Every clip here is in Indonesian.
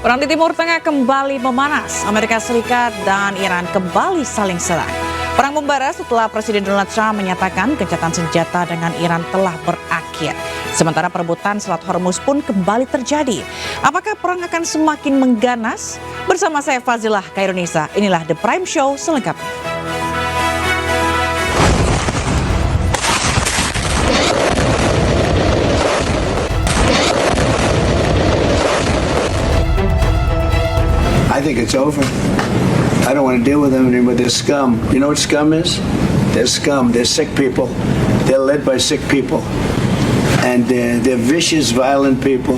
Perang di Timur Tengah kembali memanas. Amerika Serikat dan Iran kembali saling serang. Perang membara setelah Presiden Donald Trump menyatakan gencatan senjata dengan Iran telah berakhir. Sementara perebutan Selat Hormuz pun kembali terjadi. Apakah perang akan semakin mengganas? Bersama saya Fazilah Khairunisa, inilah The Prime Show selengkapnya. I think it's over. I don't want to deal with them anymore. They're scum. You know what scum is? They're scum. They're sick people. They're led by sick people. And they're vicious, violent people.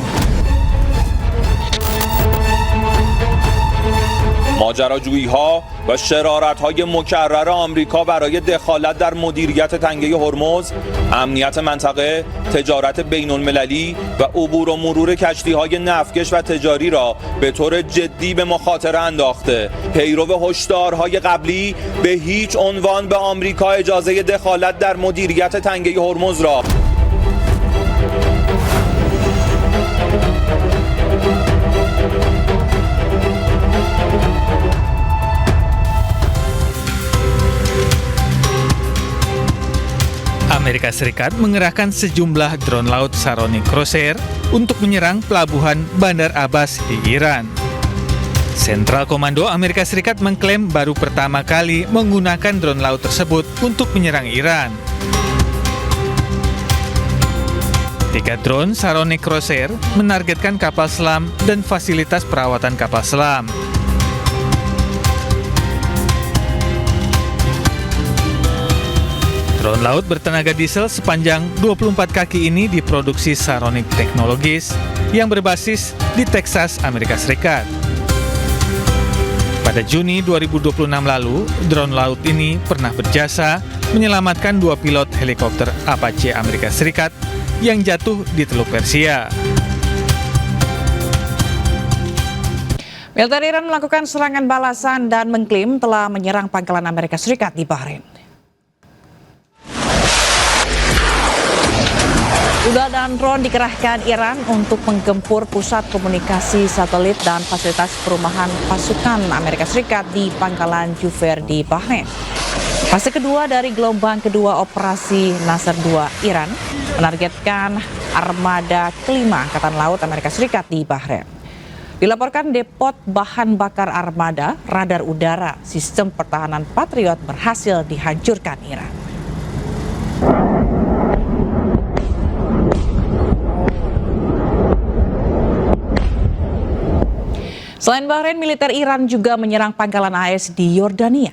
ماجراجویی‌ها و شرارت‌های مکرر آمریکا برای دخالت در مدیریت تنگه هرمز، امنیت منطقه، تجارت بین‌المللی و عبور و مرور کشتی‌های نفتکش و تجاری را به طور جدی به مخاطره انداخته. پیرو هشدارهای قبلی به هیچ عنوان به آمریکا اجازه دخالت در مدیریت تنگه هرمز را Amerika Serikat mengerahkan sejumlah drone laut Saronic Crosshair untuk menyerang pelabuhan Bandar Abbas di Iran. Sentral Komando Amerika Serikat mengklaim baru pertama kali menggunakan drone laut tersebut untuk menyerang Iran. 3 drone Saronic Crosshair menargetkan kapal selam dan fasilitas perawatan kapal selam. Drone laut bertenaga diesel sepanjang 24 kaki ini diproduksi Saronic Technologies yang berbasis di Texas, Amerika Serikat. Pada Juni 2026 lalu, drone laut ini pernah berjasa menyelamatkan 2 pilot helikopter Apache Amerika Serikat yang jatuh di Teluk Persia. Militer Iran melakukan serangan balasan dan mengklaim telah menyerang pangkalan Amerika Serikat di Bahrain. Udara dan drone dikerahkan Iran untuk menggempur pusat komunikasi satelit dan fasilitas perumahan pasukan Amerika Serikat di pangkalan Jubair di Bahrain. Fase kedua dari gelombang kedua operasi Nasr 2 Iran menargetkan armada kelima Angkatan Laut Amerika Serikat di Bahrain. Dilaporkan depot bahan bakar armada, radar udara, sistem pertahanan Patriot berhasil dihancurkan Iran. Selain Bahrain, militer Iran juga menyerang pangkalan AS di Yordania.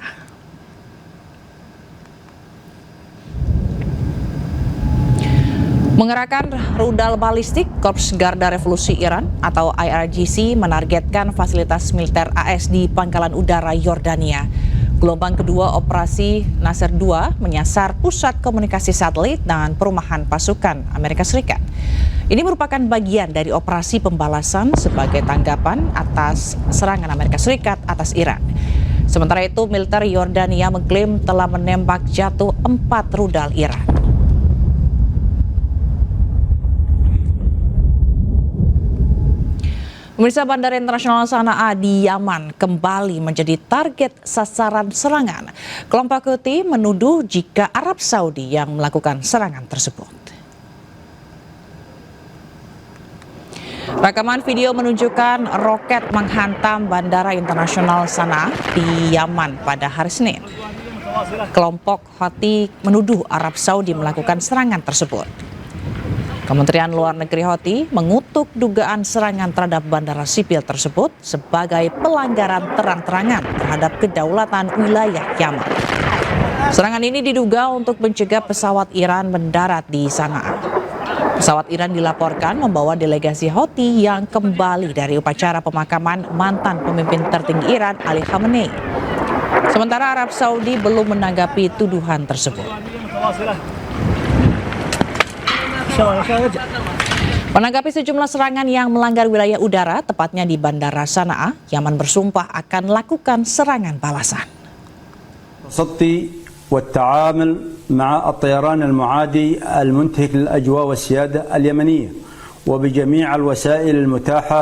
Mengerahkan rudal balistik, Korps Garda Revolusi Iran atau IRGC menargetkan fasilitas militer AS di pangkalan udara Yordania. Gelombang kedua operasi Nasr 2 menyasar pusat komunikasi satelit dan perumahan pasukan Amerika Serikat. Ini merupakan bagian dari operasi pembalasan sebagai tanggapan atas serangan Amerika Serikat atas Iran. Sementara itu, militer Yordania mengklaim telah menembak jatuh 4 rudal Iran. Pemirsa, Bandara Internasional Sana'a di Yaman kembali menjadi target sasaran serangan. Kelompok Houthi menuduh jika Arab Saudi yang melakukan serangan tersebut. Rekaman video menunjukkan roket menghantam Bandara Internasional Sana'a di Yaman pada hari Senin. Kelompok Houthi menuduh Arab Saudi melakukan serangan tersebut. Kementerian Luar Negeri Houthi mengutuk dugaan serangan terhadap bandara sipil tersebut sebagai pelanggaran terang-terangan terhadap kedaulatan wilayah Yaman. Serangan ini diduga untuk mencegah pesawat Iran mendarat di Sana'a. Pesawat Iran dilaporkan membawa delegasi Houthi yang kembali dari upacara pemakaman mantan pemimpin tertinggi Iran Ali Khamenei. Sementara Arab Saudi belum menanggapi tuduhan tersebut. Menanggapi sejumlah serangan yang melanggar wilayah udara, tepatnya di Bandara Sana'a, Yaman bersumpah akan melakukan serangan balasan. والتعامل مع الطيران المعادي المنتهك للأجواء والسيادة اليمنية وبجميع الوسائل المتاحة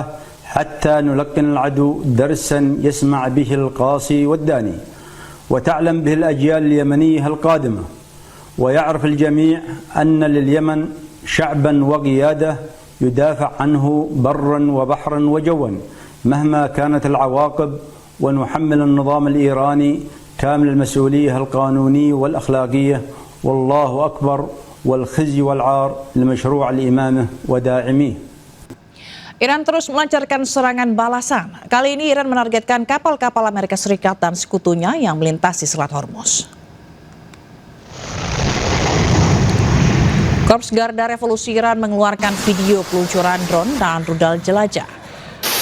حتى نلقن العدو درسا يسمع به القاصي والداني وتعلم به الأجيال اليمنية القادمة ويعرف الجميع أن لليمن شعبا وقيادة يدافع عنه برا وبحرا وجوا مهما كانت العواقب ونحمل النظام الإيراني كامل المسؤولية القانونية والأخلاقية والله أكبر والخزي والعار لمشروع الإمامة وداعميه. Iran terus melancarkan serangan balasan. Kali ini Iran menargetkan kapal-kapal Amerika Serikat dan sekutunya yang melintasi Selat Hormuz. Korps Garda Revolusi Iran mengeluarkan video peluncuran drone dan rudal jelajah.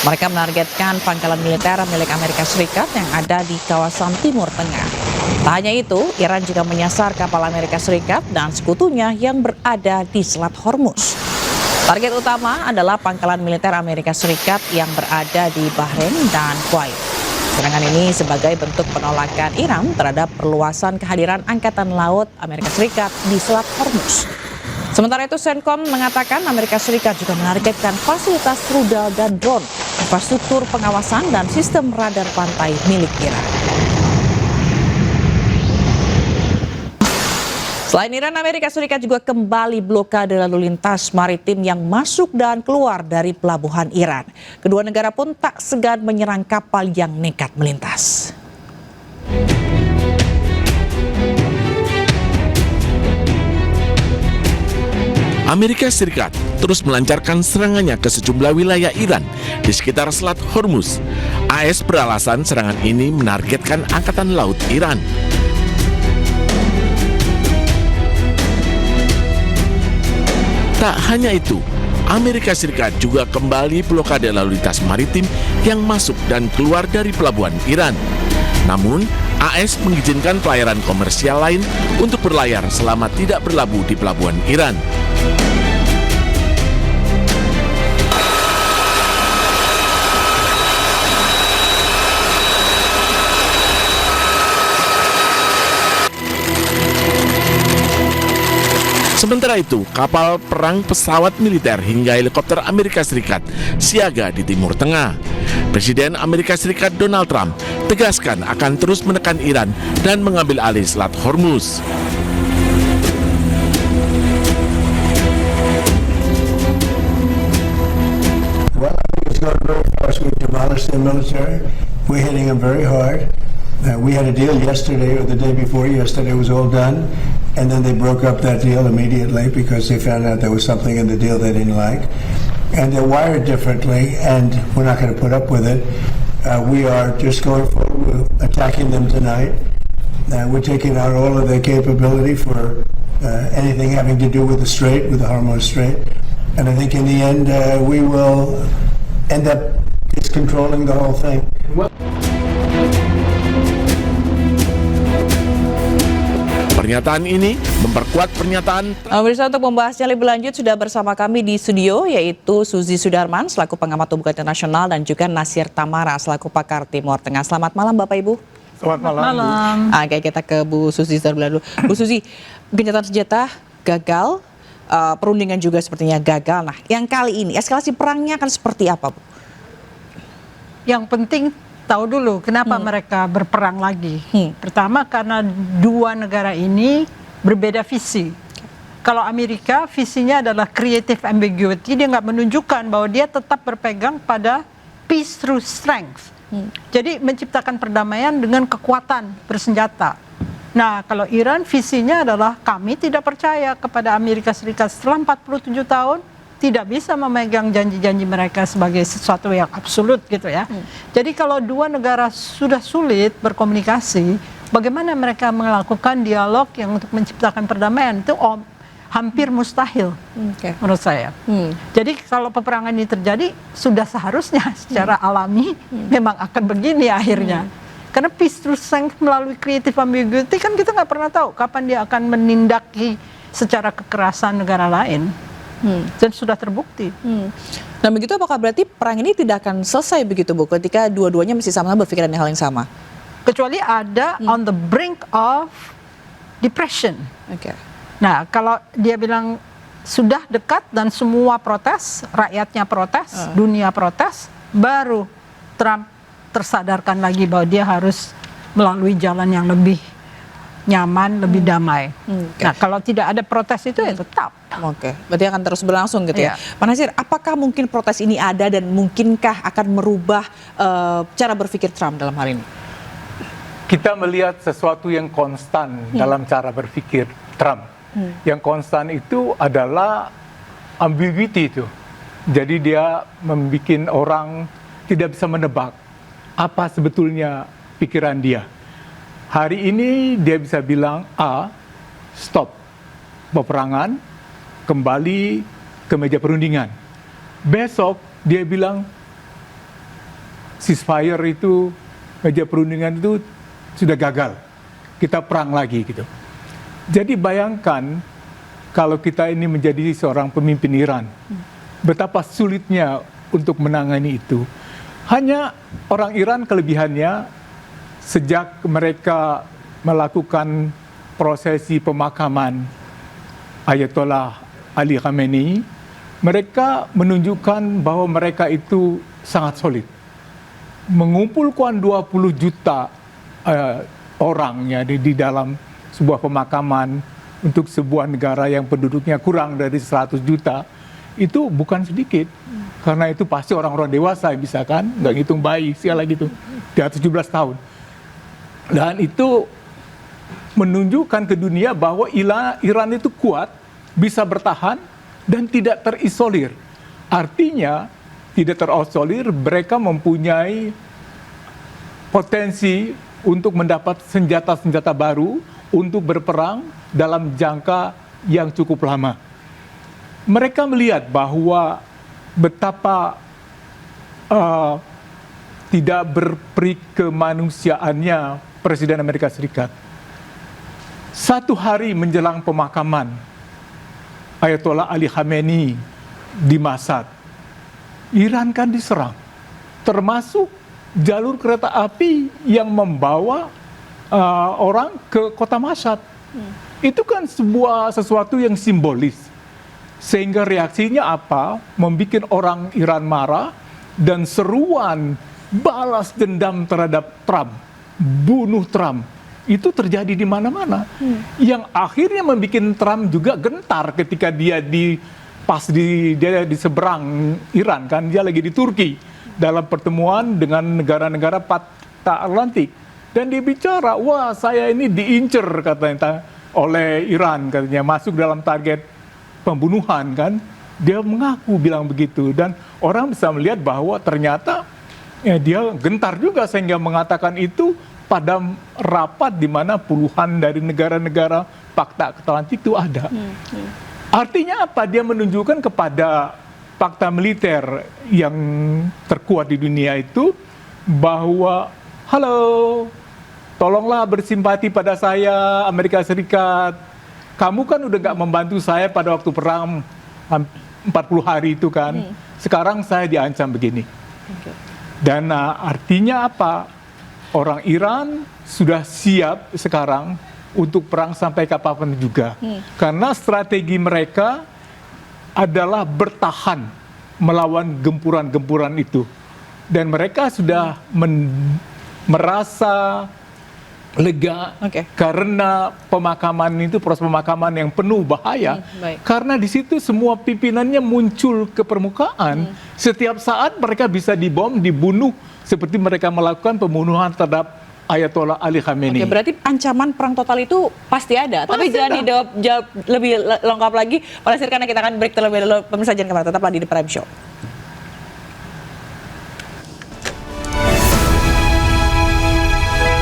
Mereka menargetkan pangkalan militer milik Amerika Serikat yang ada di kawasan Timur Tengah. Tak hanya itu, Iran juga menyasar kapal Amerika Serikat dan sekutunya yang berada di Selat Hormuz. Target utama adalah pangkalan militer Amerika Serikat yang berada di Bahrain dan Kuwait. Serangan ini sebagai bentuk penolakan Iran terhadap perluasan kehadiran Angkatan Laut Amerika Serikat di Selat Hormuz. Sementara itu, CENTCOM mengatakan Amerika Serikat juga menargetkan fasilitas rudal dan drone, infrastruktur pengawasan dan sistem radar pantai milik Iran. Selain Iran, Amerika Serikat juga kembali blokade lalu lintas maritim yang masuk dan keluar dari pelabuhan Iran. Kedua negara pun tak segan menyerang kapal yang nekat melintas. Amerika Serikat terus melancarkan serangannya ke sejumlah wilayah Iran di sekitar Selat Hormuz. AS beralasan serangan ini menargetkan Angkatan Laut Iran. Tak hanya itu, Amerika Serikat juga kembali blokade lalu lintas maritim yang masuk dan keluar dari pelabuhan Iran. Namun, AS mengizinkan pelayaran komersial lain untuk berlayar selama tidak berlabuh di pelabuhan Iran. Sementara itu, kapal perang, pesawat militer hingga helikopter Amerika Serikat siaga di Timur Tengah. Presiden Amerika Serikat Donald Trump tegaskan akan terus menekan Iran dan mengambil alih Selat Hormuz. Well, I think it's going very fast. We've demolished their military. We're hitting them very hard. We had a deal yesterday or the day before yesterday. It was all done. And then they broke up that deal immediately because they found out there was something in the deal they didn't like. And they're wired differently, and we're not going to put up with it. We are just going forward with attacking them tonight. We're taking out all of their capability for anything having to do with the Strait, with the Hormuz Strait. And I think in the end, we will end up just controlling the whole thing. Pernyataan ini memperkuat pernyataan. Pemirsa, untuk membahasnya lebih lanjut sudah bersama kami di studio yaitu Suzy Sudarman selaku pengamat hubungan internasional dan juga Nasir Tamara selaku pakar Timur Tengah. Selamat malam Bapak Ibu. Selamat malam. Oke, kita ke Bu Suzy terlebih dulu. Bu Suzy, gencatan senjata gagal, perundingan juga sepertinya gagal. Nah, yang kali ini eskalasi perangnya akan seperti apa, Bu? Yang penting tahu dulu kenapa mereka berperang lagi. Pertama karena dua negara ini berbeda visi. Kalau Amerika visinya adalah creative ambiguity, dia nggak menunjukkan bahwa dia tetap berpegang pada peace through strength. Jadi menciptakan perdamaian dengan kekuatan bersenjata. Nah, kalau Iran visinya adalah kami tidak percaya kepada Amerika Serikat setelah 47 tahun. Tidak bisa memegang janji-janji mereka sebagai sesuatu yang absolut gitu ya. Jadi kalau dua negara sudah sulit berkomunikasi, bagaimana mereka melakukan dialog yang untuk menciptakan perdamaian itu hampir mustahil menurut saya. Jadi kalau peperangan ini terjadi, sudah seharusnya secara alami memang akan begini akhirnya. Karena peace through strength melalui creative ambiguity kan kita nggak pernah tahu kapan dia akan menindaki secara kekerasan negara lain. Dan sudah terbukti. Nah begitu apakah berarti perang ini tidak akan selesai begitu Bu ketika dua-duanya masih sama-sama berpikiran hal yang sama? Kecuali ada on the brink of depression. Nah kalau dia bilang sudah dekat dan semua protes, rakyatnya protes, dunia protes, baru Trump tersadarkan lagi bahwa dia harus melalui jalan yang lebih nyaman, lebih damai. Nah, kalau tidak ada protes itu ya tetap. Oke, berarti akan terus berlangsung gitu ya. Pak Nasir, apakah mungkin protes ini ada dan mungkinkah akan merubah cara berpikir Trump dalam hal ini? Kita melihat sesuatu yang konstan dalam cara berpikir Trump. Yang konstan itu adalah ambiguity itu. Jadi dia membuat orang tidak bisa menebak apa sebetulnya pikiran dia. Hari ini dia bisa bilang A, stop peperangan, kembali ke meja perundingan. Besok dia bilang ceasefire itu, meja perundingan itu sudah gagal, kita perang lagi gitu. Jadi bayangkan kalau kita ini menjadi seorang pemimpin Iran, betapa sulitnya untuk menangani itu. Hanya orang Iran kelebihannya, sejak mereka melakukan prosesi pemakaman Ayatollah Ali Khamenei, mereka menunjukkan bahwa mereka itu sangat solid. Mengumpulkan 20 juta orang ya di dalam sebuah pemakaman untuk sebuah negara yang penduduknya kurang dari 100 juta, itu bukan sedikit. Karena itu pasti orang-orang dewasa bisa kan, nggak ngitung bayi, segala gitu, di atas 17 tahun. Dan itu menunjukkan ke dunia bahwa Iran itu kuat, bisa bertahan, dan tidak terisolir. Artinya, tidak terisolir, mereka mempunyai potensi untuk mendapat senjata-senjata baru untuk berperang dalam jangka yang cukup lama. Mereka melihat bahwa betapa tidak berperi kemanusiaannya Presiden Amerika Serikat. Satu hari menjelang pemakaman Ayatollah Ali Khamenei di Mashhad, Iran kan diserang, termasuk jalur kereta api yang membawa orang ke kota Mashhad. Itu kan sesuatu yang simbolis. Sehingga reaksinya apa? Membuat orang Iran marah dan seruan balas dendam terhadap Trump, bunuh Trump. Itu terjadi di mana-mana. Yang akhirnya membuat Trump juga gentar ketika dia di seberang Iran kan, dia lagi di Turki dalam pertemuan dengan negara-negara Patah Atlantik. Dan dia bicara, wah saya ini diincer katanya oleh Iran, katanya masuk dalam target pembunuhan kan. Dia mengaku bilang begitu, dan orang bisa melihat bahwa ternyata ya, dia gentar juga sehingga mengatakan itu pada rapat di mana puluhan dari negara-negara Pakta Atlantik itu ada. Artinya apa? Dia menunjukkan kepada fakta militer yang terkuat di dunia itu bahwa halo, tolonglah bersimpati pada saya Amerika Serikat. Kamu kan udah gak membantu saya pada waktu perang 40 hari itu kan. Sekarang saya diancam begini. Dan artinya apa? Orang Iran sudah siap sekarang untuk perang sampai kapanpun juga. Karena strategi mereka adalah bertahan melawan gempuran-gempuran itu. Dan mereka sudah merasa lega karena pemakaman itu, proses pemakaman yang penuh bahaya. Karena di situ semua pimpinannya muncul ke permukaan. Setiap saat mereka bisa dibom, dibunuh, seperti mereka melakukan pembunuhan terhadap Ayatollah Ali Khamenei. Berarti ancaman perang total itu pasti ada. Tapi jangan dijawab lebih lengkap lagi, Pak Nasir, karena kita akan break terlebih dahulu. Pemirsa jangan kemana, tetaplah di The Prime Show.